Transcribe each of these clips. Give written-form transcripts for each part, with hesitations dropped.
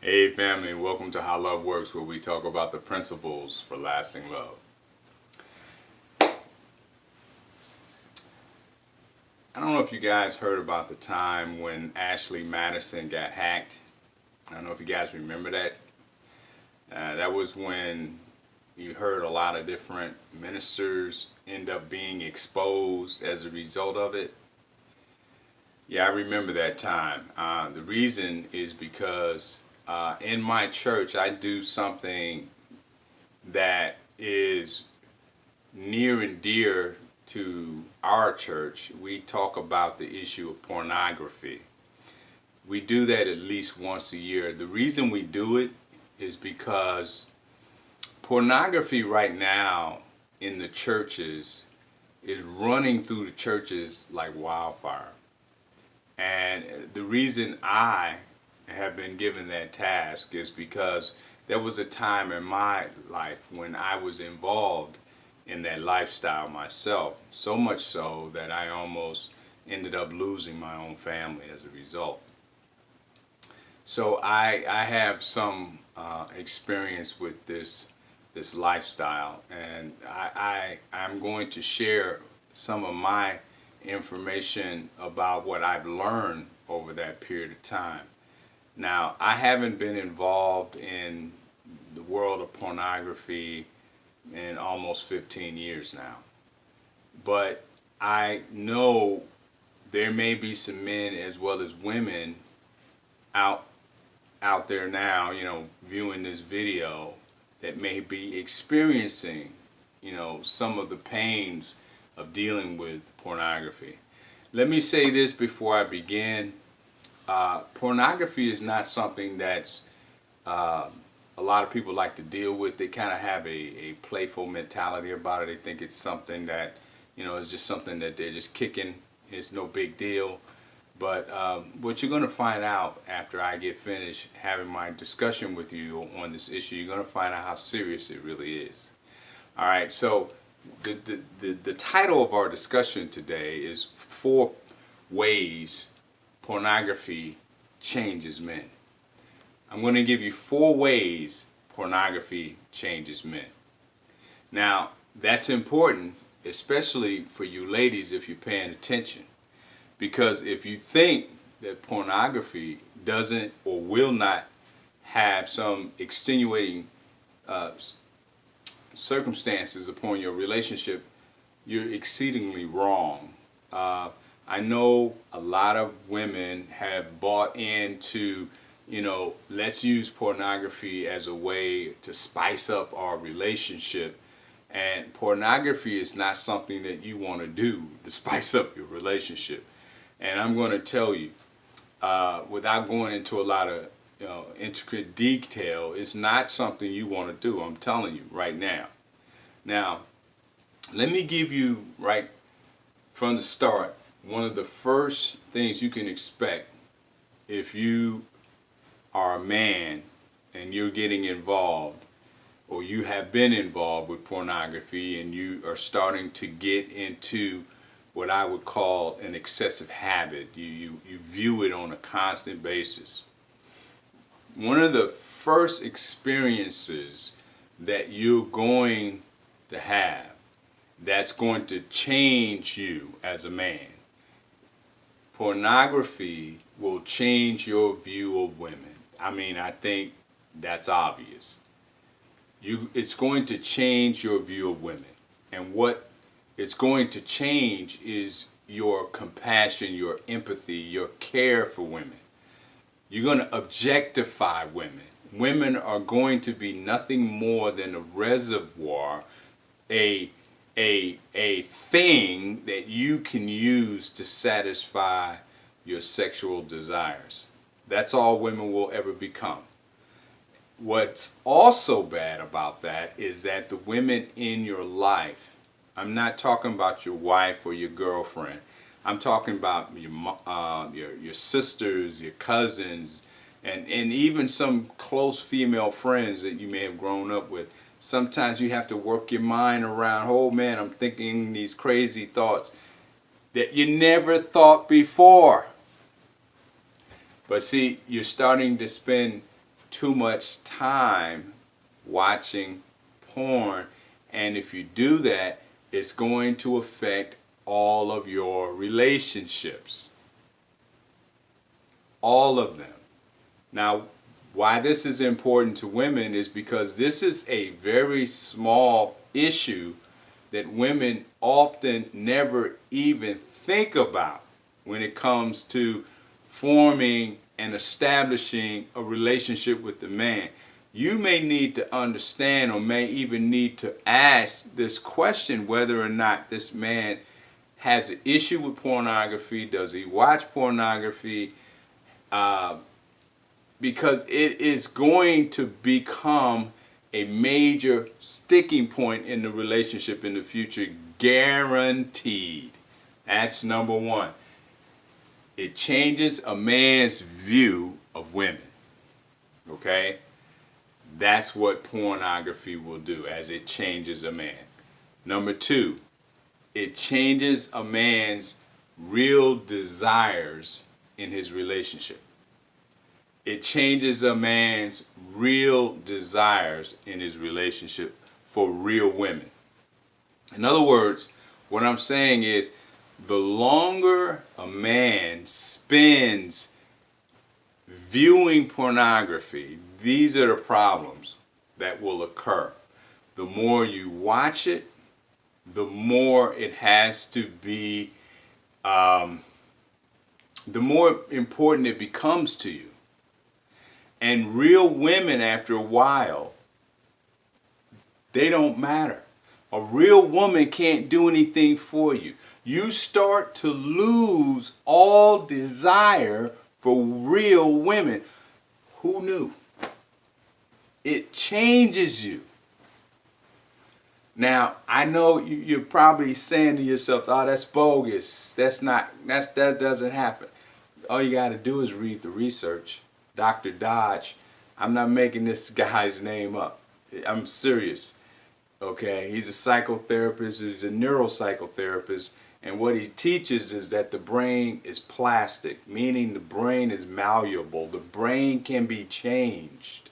Hey family, welcome to How Love Works, where we talk about the principles for lasting love. I don't know if you guys heard about the time when Ashley Madison got hacked. I don't know if you guys remember that. That was when you heard a lot of different ministers end up being exposed as a result of it. Yeah, I remember that time. The reason is because in my church I do something that is near and dear to our church. We talk about the issue of pornography. We do that at least once a year. The reason we do it is because pornography right now in the churches is running through the churches like wildfire. And the reason I have been given that task is because there was a time in my life when I was involved in that lifestyle myself, so much so that I almost ended up losing my own family as a result. So I have some experience with this lifestyle, and I'm going to share some of my information about what I've learned over that period of time. Now, I haven't been involved in the world of pornography in almost 15 years now. But I know there may be some men as well as women out out there now, viewing this video that may be experiencing, some of the pains of dealing with pornography. Let me say this before I begin. Pornography is not something that's a lot of people like to deal with. They kind of have a playful mentality about it. They think it's something that, is just something that they're just kicking. It's no big deal. But what you're going to find out after I get finished having my discussion with you on this issue, you're going to find out how serious it really is. All right, so the title of our discussion today is 4 Ways Pornography Changes Men. I'm going to give you 4 ways pornography changes men. Now, that's important, especially for you ladies if you're paying attention. Because if you think that pornography doesn't or will not have some extenuating circumstances upon your relationship, you're exceedingly wrong. I know a lot of women have bought into, let's use pornography as a way to spice up our relationship. And pornography is not something that you want to do to spice up your relationship. And I'm going to tell you, without going into a lot of intricate detail, it's not something you want to do. I'm telling you right now. Now, let me give you right from the start one of the first things you can expect if you are a man and you're getting involved, or you have been involved with pornography and you are starting to get into what I would call an excessive habit. You view it on a constant basis. One of the first experiences that you're going to have that's going to change you as a man, pornography will change your view of women. I mean, I think that's obvious. It's going to change your view of women. And what it's going to change is your compassion, your empathy, your care for women. You're going to objectify women. Women are going to be nothing more than a reservoir, a thing that you can use to satisfy your sexual desires. That's all women will ever become. What's also bad about that is that the women in your life, I'm not talking about your wife or your girlfriend. I'm talking about your sisters, your cousins, and even some close female friends that you may have grown up with. Sometimes you have to work your mind around, oh man, I'm thinking these crazy thoughts that you never thought before. But see, you're starting to spend too much time watching porn, and if you do that, it's going to affect all of your relationships. All of them. Now, why this is important to women is because this is a very small issue that women often never even think about when it comes to forming and establishing a relationship with the man. You may need to understand, or may even need to ask this question, whether or not this man has an issue with pornography. Does he watch pornography? Because it is going to become a major sticking point in the relationship in the future, guaranteed. That's number one. It changes a man's view of women. Okay? That's what pornography will do, as it changes a man. Number two, it changes a man's real desires in his relationship. It changes a man's real desires in his relationship for real women. In other words, what I'm saying is, the longer a man spends viewing pornography, these are the problems that will occur. The more you watch it, the more it has to be, the more important it becomes to you. And real women, after a while, they don't matter. A real woman can't do anything for you. You start to lose all desire for real women. Who knew? It changes you. Now, I know you're probably saying to yourself, oh, that's bogus. That doesn't happen. All you got to do is read the research. Dr. Dodge, I'm not making this guy's name up. I'm serious. Okay, he's a psychotherapist, he's a neuropsychotherapist, and what he teaches is that the brain is plastic, meaning the brain is malleable. The brain can be changed.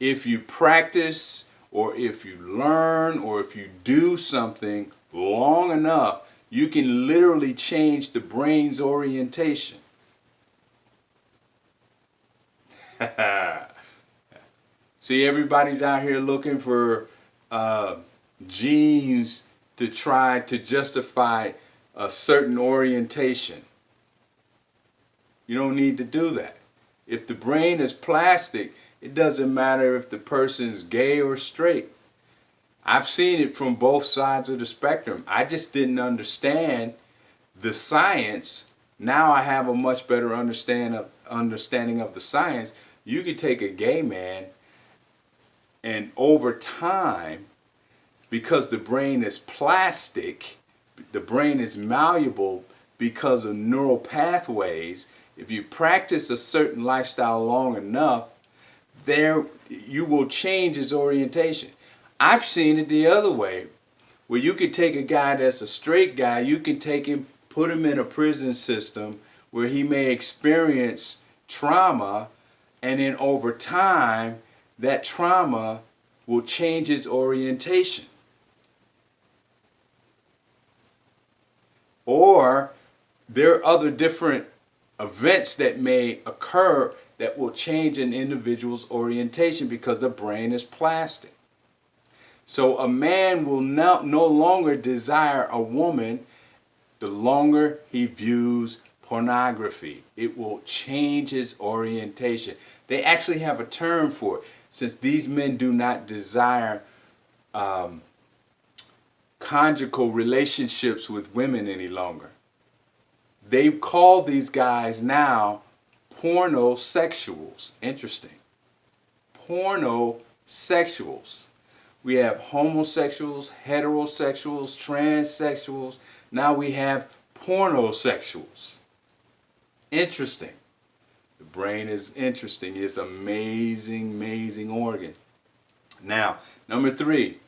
If you practice, or if you learn, or if you do something long enough, you can literally change the brain's orientation. See, everybody's out here looking for genes to try to justify a certain orientation. You don't need to do that. If the brain is plastic, it doesn't matter if the person's gay or straight. I've seen it from both sides of the spectrum. I just didn't understand the science. Now I have a much better understanding of the science. You could take a gay man, and over time, because the brain is plastic, the brain is malleable because of neural pathways. If you practice a certain lifestyle long enough, you will change his orientation. I've seen it the other way, where you could take a guy that's a straight guy, you can take him, put him in a prison system where he may experience trauma, and then over time, that trauma will change his orientation. Or there are other different events that may occur that will change an individual's orientation because the brain is plastic. So a man will no longer desire a woman the longer he views pornography. It will change his orientation. They actually have a term for it, since these men do not desire conjugal relationships with women any longer. They call these guys now pornosexuals. Interesting. Pornosexuals. We have homosexuals, heterosexuals, transsexuals. Now we have pornosexuals. Interesting. The brain is interesting. It's an amazing, amazing organ. Now, number 3.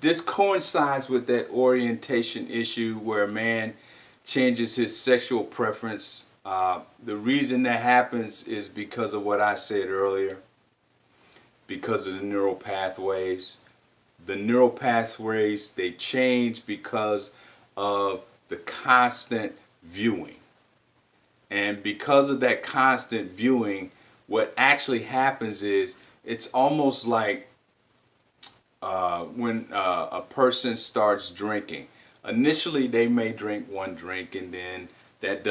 This coincides with that orientation issue where a man changes his sexual preference The reason that happens is because of what I said earlier, because of the neural pathways. The neural pathways, they change because of the constant viewing. And because of that constant viewing, what actually happens is it's almost like when a person starts drinking. Initially, they may drink one drink, and then that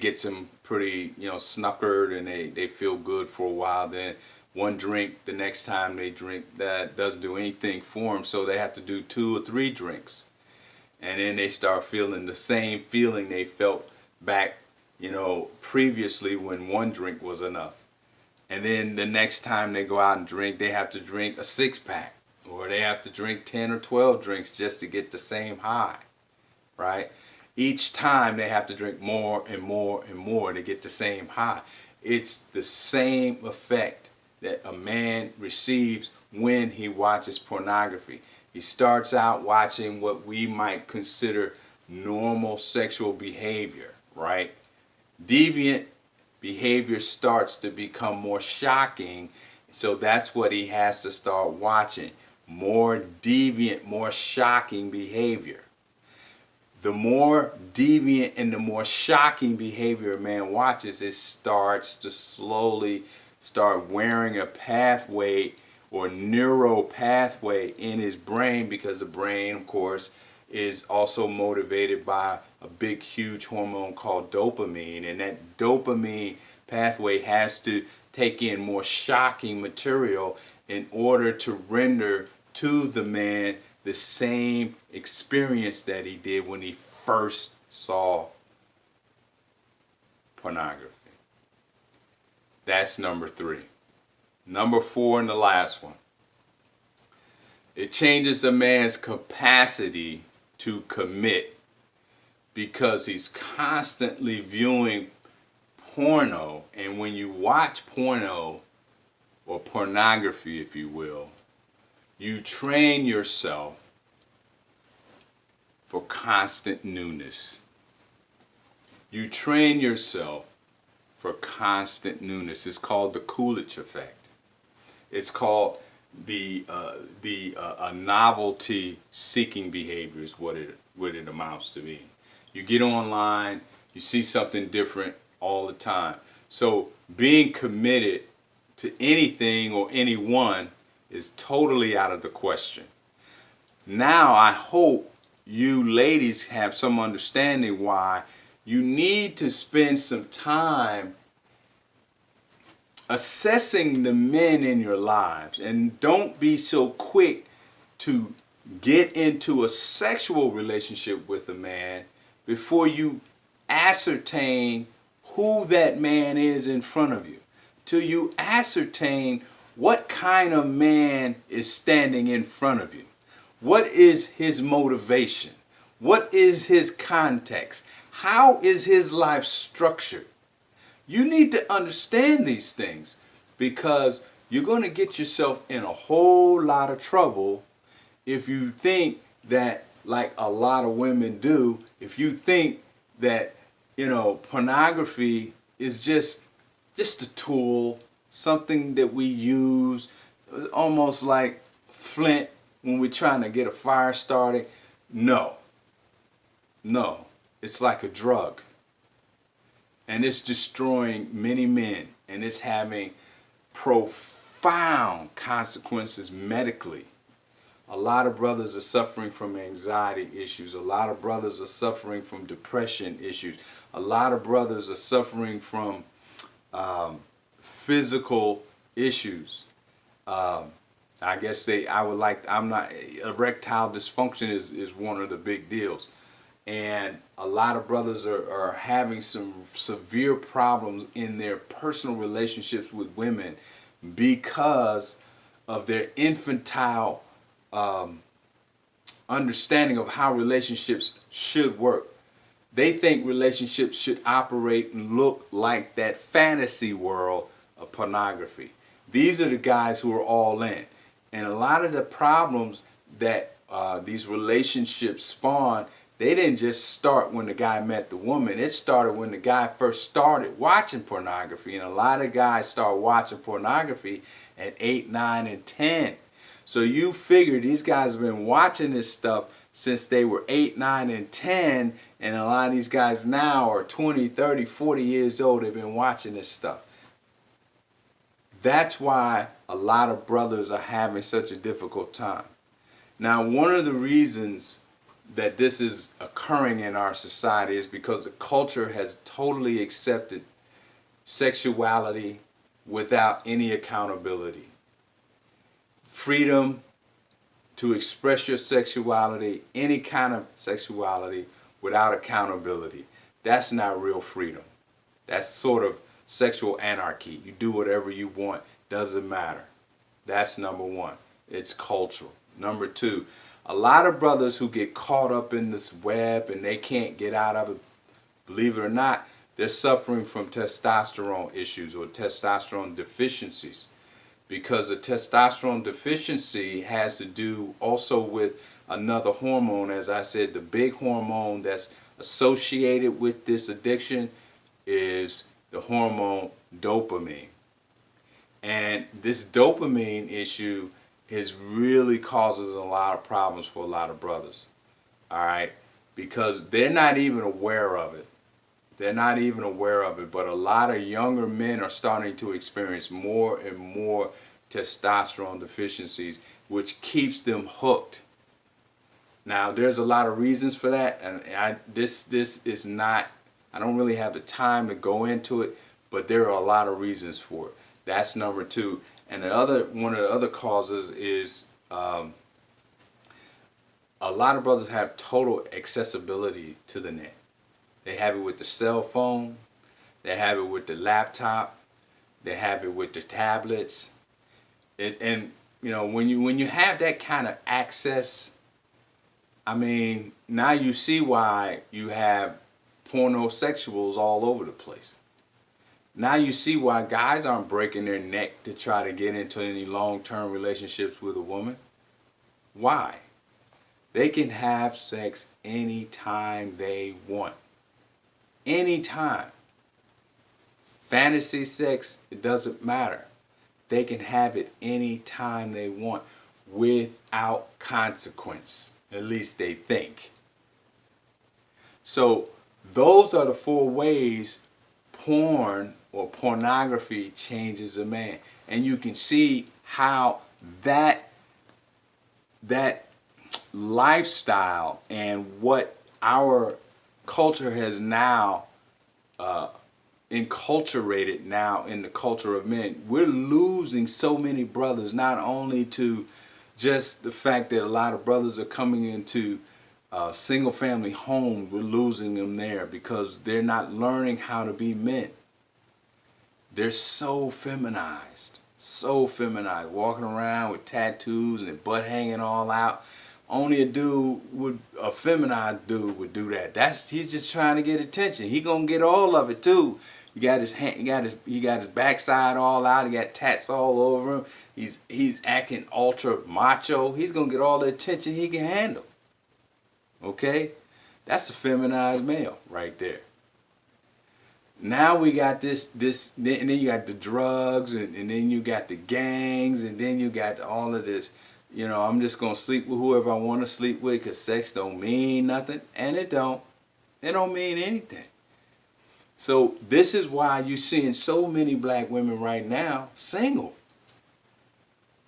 gets them pretty, snuckered, and they feel good for a while. Then one drink, the next time they drink, that doesn't do anything for them, so they have to do 2 or 3 drinks, and then they start feeling the same feeling they felt back, previously when one drink was enough. And then the next time they go out and drink, they have to drink a 6-pack, or they have to drink 10 or 12 drinks just to get the same high, right? Each time they have to drink more and more and more to get the same high. It's the same effect that a man receives when he watches pornography. He starts out watching what we might consider normal sexual behavior, right? Deviant behavior starts to become more shocking, so that's what he has to start watching. More deviant, more shocking behavior. The more deviant and the more shocking behavior a man watches, it starts to slowly start wearing a pathway or neural pathway in his brain, because the brain, of course, is also motivated by a big, huge hormone called dopamine, and that dopamine pathway has to take in more shocking material in order to render to the man the same experience that he did when he first saw pornography. That's number 3. Number 4, and the last one. It changes a man's capacity to commit, because he's constantly viewing porno. And when you watch porno, or pornography if you will, you train yourself for constant newness. You train yourself for constant newness. It's called the Coolidge effect. It's called the novelty seeking behavior is what it amounts to be. You get online, you see something different all the time. So being committed to anything or anyone is totally out of the question. Now I hope you ladies have some understanding why you need to spend some time assessing the men in your lives, and don't be so quick to get into a sexual relationship with a man before you ascertain who that man is in front of you, till you ascertain what kind of man is standing in front of you. What is his motivation? What is his context? How is his life structured? You need to understand these things, because you're going to get yourself in a whole lot of trouble if you think that, like a lot of women do, if you think that, pornography is just a tool, something that we use, almost like flint when we're trying to get a fire started. No, it's like a drug. And it's destroying many men, and it's having profound consequences medically. A lot of brothers are suffering from anxiety issues. A lot of brothers are suffering from depression issues. A lot of brothers are suffering from physical issues. Erectile dysfunction is one of the big deals. And a lot of brothers are having some severe problems in their personal relationships with women because of their infantile understanding of how relationships should work. They think relationships should operate and look like that fantasy world of pornography. These are the guys who are all in. And a lot of the problems that these relationships spawn, they didn't just start when the guy met the woman. It started when the guy first started watching pornography. And a lot of guys start watching pornography at 8, 9, and 10. So you figure these guys have been watching this stuff since they were 8, 9, and 10. And a lot of these guys now are 20, 30, 40 years old. They've been watching this stuff. That's why a lot of brothers are having such a difficult time. Now, one of the reasons that this is occurring in our society is because the culture has totally accepted sexuality without any accountability. Freedom to express your sexuality, any kind of sexuality, without accountability. That's not real freedom. That's sort of sexual anarchy. You do whatever you want, doesn't matter. That's number one. It's cultural. Number two, a lot of brothers who get caught up in this web and they can't get out of it, believe it or not, they're suffering from testosterone issues or testosterone deficiencies, because a testosterone deficiency has to do also with another hormone. As I said, the big hormone that's associated with this addiction is the hormone dopamine. And this dopamine issue really causes a lot of problems for a lot of brothers. All right? Because they're not even aware of it. They're not even aware of it. But a lot of younger men are starting to experience more and more testosterone deficiencies, which keeps them hooked. Now, there's a lot of reasons for that, and this is not, I don't really have the time to go into it, but there are a lot of reasons for it. That's number two. And one of the other causes is a lot of brothers have total accessibility to the net. They have it with the cell phone, they have it with the laptop, they have it with the tablets. And you know, when you have that kind of access, I mean, now you see why you have pornosexuals all over the place. Now you see why guys aren't breaking their neck to try to get into any long-term relationships with a woman. Why? They can have sex anytime they want. Anytime. Fantasy sex, it doesn't matter. They can have it anytime they want without consequence. At least they think. So those are the 4 ways porn or pornography changes a man. And you can see how that lifestyle and what our culture has now enculturated now in the culture of men. We're losing so many brothers, not only to just the fact that a lot of brothers are coming into single family homes. We're losing them there because they're not learning how to be men. They're so feminized, walking around with tattoos and their butt hanging all out. Only a feminized dude would do that. He's just trying to get attention. He gonna get all of it too. You got his hand, he got his backside all out. He got tats all over him. He's acting ultra macho. He's gonna get all the attention he can handle. Okay, that's a feminized male right there. Now we got this, and then you got the drugs, and then you got the gangs, and then you got all of this. You know, I'm just gonna sleep with whoever I want to sleep with, because sex don't mean nothing, and it don't. It don't mean anything. So this is why you're seeing so many black women right now single.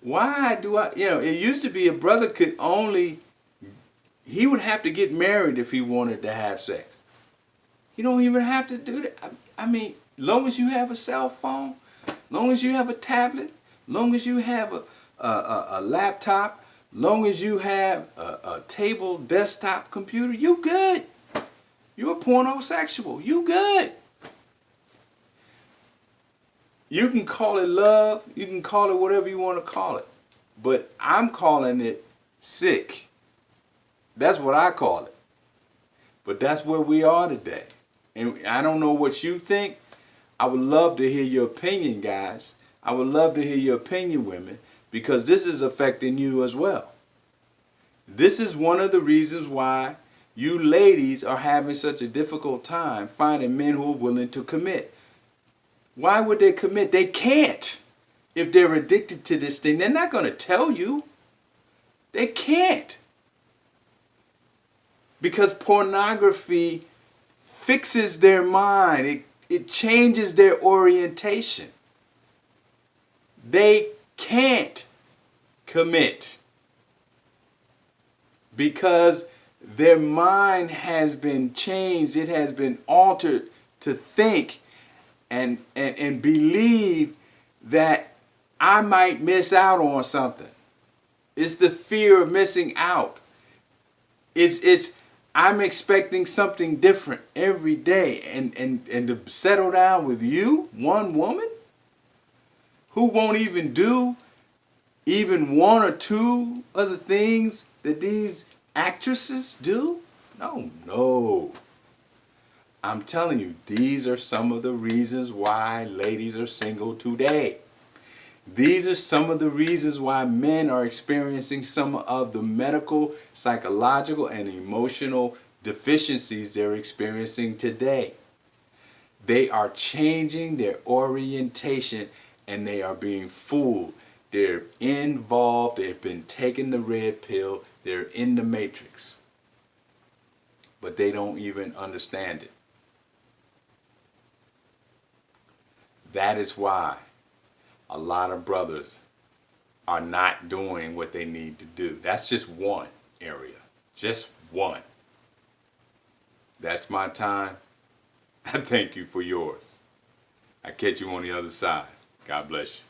Why do it used to be a brother he would have to get married if he wanted to have sex. You don't even have to do that. I mean, long as you have a cell phone, long as you have a tablet, long as you have a laptop, long as you have a table desktop computer, you good. You're a pornosexual. You good. You can call it love. You can call it whatever you want to call it. But I'm calling it sick. That's what I call it. But that's where we are today. And I don't know what you think. I would love to hear your opinion, guys. I would love to hear your opinion, women, because this is affecting you as well. This is one of the reasons why you ladies are having such a difficult time finding men who are willing to commit. Why would they commit? They can't. If they're addicted to this thing, they're not going to tell you. They can't. Because pornography fixes their mind. It changes their orientation. They can't commit because their mind has been changed. It has been altered to think and believe that I might miss out on something. It's the fear of missing out. It's I'm expecting something different every day, and to settle down with you, one woman who won't even do even one or two of the things that these actresses do? No. I'm telling you, these are some of the reasons why ladies are single today. These are some of the reasons why men are experiencing some of the medical, psychological, and emotional deficiencies they're experiencing today. They are changing their orientation and they are being fooled. They're involved, they've been taking the red pill, they're in the matrix. But they don't even understand it. That is why a lot of brothers are not doing what they need to do. That's just one area. Just one. That's my time. I thank you for yours. I catch you on the other side. God bless you.